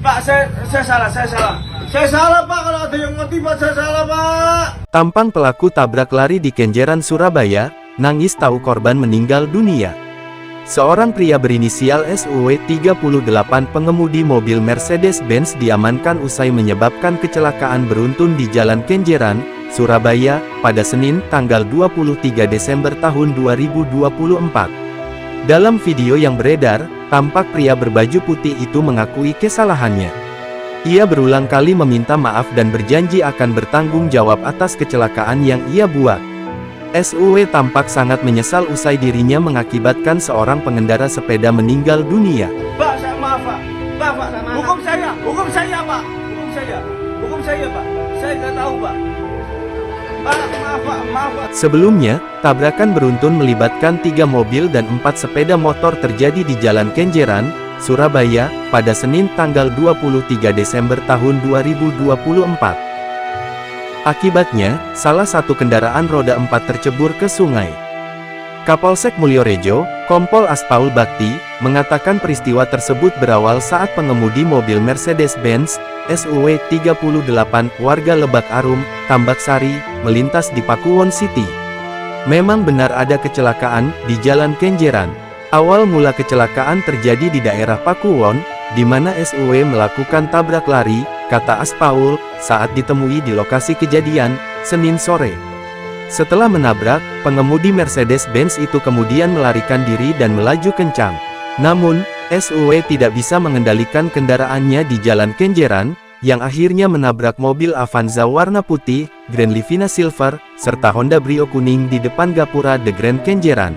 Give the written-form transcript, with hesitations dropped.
Pak, saya salah. Saya salah, Pak. Kalau ada yang ngerti, Pak, saya salah, Pak. Tampang pelaku tabrak lari di Kenjeran, Surabaya, nangis tahu korban meninggal dunia. Seorang pria berinisial SUW 38 pengemudi mobil Mercedes-Benz diamankan usai menyebabkan kecelakaan beruntun di Jalan Kenjeran, Surabaya, pada Senin, tanggal 23 Desember tahun 2024. Dalam video yang beredar, tampak pria berbaju putih itu mengakui kesalahannya. Ia berulang kali meminta maaf dan berjanji akan bertanggung jawab atas kecelakaan yang ia buat. SUW tampak sangat menyesal usai dirinya mengakibatkan seorang pengendara sepeda meninggal dunia. Pak, saya maaf, Pak. Pak, hukum saya, Pak. Hukum saya, Pak. Saya nggak tahu, Pak. Pak, maaf, Pak. Sebelumnya, tabrakan beruntun melibatkan 3 mobil dan 4 sepeda motor terjadi di Jalan Kenjeran, Surabaya, pada Senin tanggal 23 Desember tahun 2024. Akibatnya, salah satu kendaraan roda 4 tercebur ke sungai. Kapolsek Mulyorejo, Kompol Aspaul Bakti, mengatakan peristiwa tersebut berawal saat pengemudi mobil Mercedes-Benz SUW 38 warga Lebak Arum, Tambak Sari, melintas di Pakuwon City. Memang benar ada kecelakaan di Jalan Kenjeran. Awal mula kecelakaan terjadi di daerah Pakuwon, di mana SUW melakukan tabrak lari, kata Aspaul, saat ditemui di lokasi kejadian, Senin sore. Setelah menabrak, pengemudi Mercedes-Benz itu kemudian melarikan diri dan melaju kencang. Namun, SUW tidak bisa mengendalikan kendaraannya di Jalan Kenjeran, yang akhirnya menabrak mobil Avanza warna putih, Grand Livina Silver, serta Honda Brio kuning di depan gapura The Grand Kenjeran.